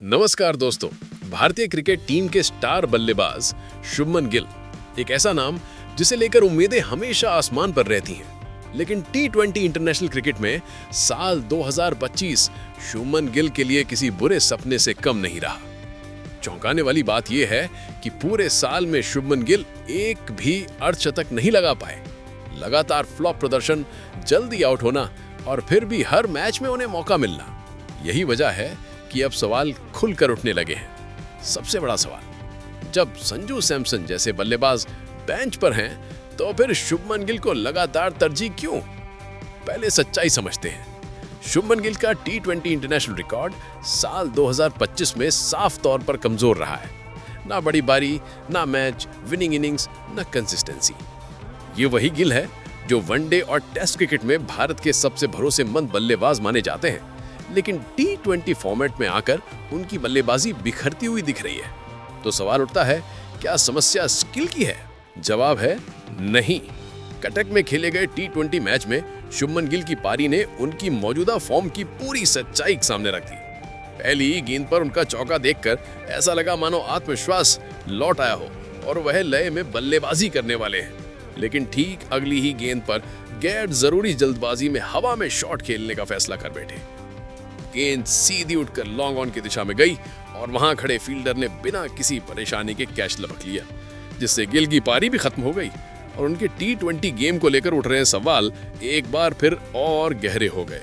नमस्कार दोस्तों। भारतीय क्रिकेट टीम के स्टार बल्लेबाज शुभमन गिल एक ऐसा नाम जिसे लेकर उम्मीदें हमेशा आसमान पर रहती हैं। लेकिन टी20 इंटरनेशनल क्रिकेट में साल 2025 शुभमन गिल के लिए किसी बुरे सपने से कम नहीं रहा। चौंकाने वाली बात यह है कि पूरे साल में शुभमन गिल एक भी अर्धशतक नहीं लगा पाए। लगातार फ्लॉप प्रदर्शन, जल्दी आउट होना और फिर भी हर मैच में उन्हें मौका मिलना, यही वजह है कि अब सवाल खुलकर उठने लगे हैं। सबसे बड़ा सवाल, जब संजू सैमसन जैसे बल्लेबाज बेंच पर हैं तो फिर शुभमन गिल को लगातार तरजीह क्यों? पहले सच्चाई समझते हैं। शुभमन गिल का टी20 इंटरनेशनल रिकॉर्ड साल 2025 में साफ तौर पर कमजोर रहा है। ना बड़ी बारी, ना मैच विनिंग इनिंग्स, ना कंसिस्टेंसी। ये वही गिल है जो वनडे और टेस्ट क्रिकेट में भारत के सबसे भरोसेमंद बल्लेबाज माने जाते हैं, लेकिन टी20 फॉर्मेट में आकर उनकी बल्लेबाजी बिखरती हुई दिख रही है। तो सवाल उठता है, क्या समस्या स्किल की है? जवाब है नहीं। कटक में खेले गए टी20 मैच में शुभमन गिल की पारी ने उनकी मौजूदा फॉर्म की पूरी सच्चाई सामने रख दी। पहली ही गेंद पर उनका चौका देखकर ऐसा लगा मानो आत्मविश्वास लौट आया हो और वह लय में बल्लेबाजी करने वाले हैं। लेकिन ठीक अगली ही गेंद पर गैर जरूरी जल्दबाजी में हवा में शॉट खेलने का फैसला कर बैठे। गेंद सीधी उठकर लॉन्ग ऑन की दिशा में गई और वहां खड़े फील्डर ने बिना किसी परेशानी के कैच लपक लिया, जिससे गिल की पारी भी खत्म हो गई और उनके टी20 गेम को लेकर उठ रहे सवाल एक बार फिर और गहरे हो गए।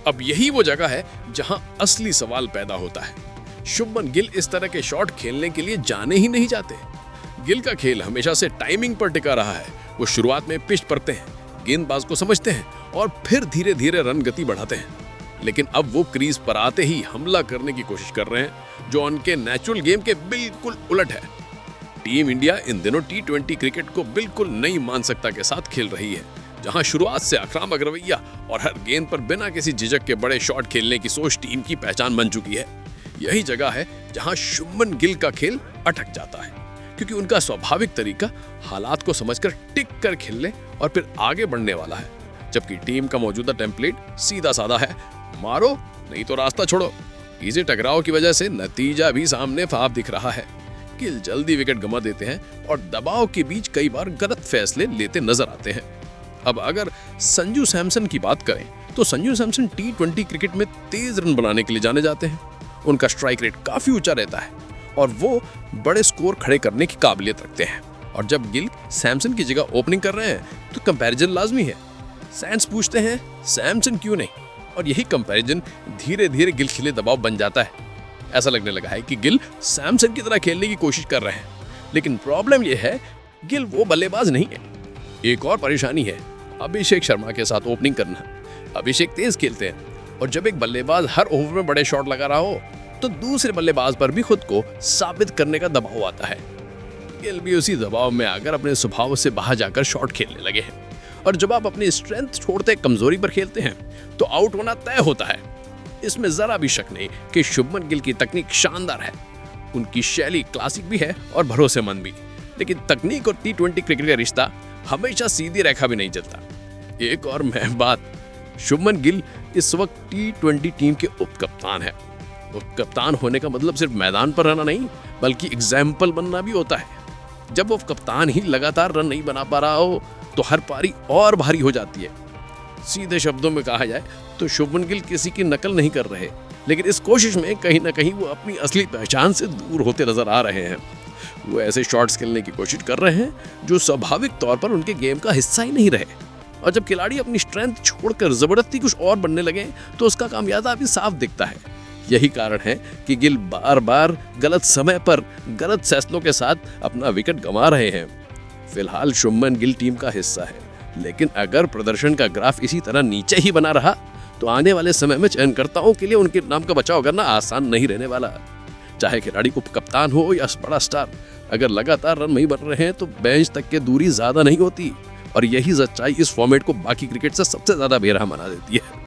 अब यही वो जगह है जहां असली सवाल पैदा होता है। शुभमन गिल इस तरह के शॉट खेलने के लिए जाने ही नहीं जाते। गिल का खेल हमेशा से टाइमिंग पर टिका रहा है। वो शुरुआत में पिच पढ़ते हैं, गेंदबाज को समझते हैं और फिर धीरे धीरे रन गति बढ़ाते हैं। लेकिन अब वो क्रीज पर आते ही हमला करने की कोशिश कर रहे हैं, जो उनके नेचुरल गेम के बिल्कुल उलट है। टीम इंडिया इन दिनों टी20 क्रिकेट को बिल्कुल नई मानसिकता के साथ खेल रही है, जहां शुरुआत से आक्रामक रवैया और हर गेंद पर बिना किसी झिझक के बड़े शॉट खेलने की सोच टीम की पहचान बन चुकी है। यही जगह है जहां शुभमन गिल का खेल अटक जाता है, क्योंकि उनका स्वाभाविक तरीका हालात को समझकर टिक कर खेलने और फिर आगे बढ़ने वाला है, जबकि टीम का मौजूदा टेम्पलेट सीधा साधा है, मारो नहीं तो रास्ता छोड़ो। इसी टकराव की वजह से नतीजा भी सामने साफ दिख रहा है। गिल जल्दी विकेट गंवा देते हैं और दबाव के बीच कई बार गलत फैसले लेते नजर आते हैं। अब अगर संजू सैमसन की बात करें तो संजू सैमसन टी20 क्रिकेट में तेज रन बनाने के लिए जाने जाते हैं। उनका स्ट्राइक रेट काफी ऊंचा रहता है और वो बड़े स्कोर खड़े करने की काबिलियत रखते हैं। और जब गिल सैमसन की जगह ओपनिंग कर रहे हैं तो कंपैरिजन लाजमी है। फैंस पूछते हैं सैमसन क्यों नहीं, और यही कंपैरिजन धीरे धीरे गिल के लिए दबाव बन जाता है। ऐसा लगने लगा है कि गिल सैमसन की तरह खेलने की कोशिश कर रहे हैं, लेकिन प्रॉब्लम यह है गिल वो बल्लेबाज नहीं है। एक और परेशानी है अभिषेक शर्मा के साथ ओपनिंग करना। अभिषेक तेज खेलते हैं और जब एक बल्लेबाज हर ओवर में बड़े शॉट लगा रहा हो तो दूसरे बल्लेबाज पर भी खुद को साबित करने का दबाव आता है। गिल भी उसी दबाव में आकर अपने स्वभाव से बाहर जाकर शॉट खेलने लगे हैं, और जब आप अपनी स्ट्रेंथ छोड़ते कमजोरी पर खेलते हैं तो आउट होना तय होता है। इसमें जरा भी शक नहीं कि शुभमन गिल की तकनीक शानदार है। उनकी शैली क्लासिक भी है और भरोसेमंद भी, लेकिन तकनीक और टी20 क्रिकेट का रिश्ता हमेशा सीधी रेखा भी नहीं चलता। एक और महम बात, शुभमन गिल इस वक्त टी20 टीम के उप कप्तान है। उप कप्तान होने का मतलब सिर्फ मैदान पर रहना नहीं, बल्कि एग्जाम्पल बनना भी होता है। जब वो कप्तान ही लगातार रन नहीं बना पा रहा हो तो हर पारी और भारी हो जाती है। सीधे शब्दों में कहा जाए तो शुभमन गिल किसी की नकल नहीं कर रहे, लेकिन इस कोशिश में कहीं ना कहीं वो अपनी असली पहचान से दूर होते नजर आ रहे हैं। वो ऐसे शॉट्स खेलने की कोशिश कर रहे हैं जो स्वाभाविक तौर पर उनके गेम का हिस्सा ही नहीं रहे। और जब खिलाड़ी अपनी स्ट्रेंथ छोड़कर जबरदस्ती कुछ और बनने लगे तो उसका खामियाजा भी साफ दिखता है। यही कारण है कि गिल बार बार गलत समय पर गलत फैसलों के साथ अपना विकेट गंवा रहे हैं। फिलहाल शुभमन गिल टीम का हिस्सा है, लेकिन अगर प्रदर्शन का ग्राफ इसी तरह नीचे ही बना रहा तो आने वाले समय में चयनकर्ताओं के लिए उनके नाम का बचाव करना आसान नहीं रहने वाला। चाहे खिलाड़ी को कप्तान हो या बड़ा स्टार, अगर लगातार रन नहीं बन रहे हैं तो बेंच तक की दूरी ज्यादा नहीं होती, और यही सच्चाई इस फॉर्मेट को बाकी क्रिकेट से सबसे ज्यादा बेरहम बना देती है।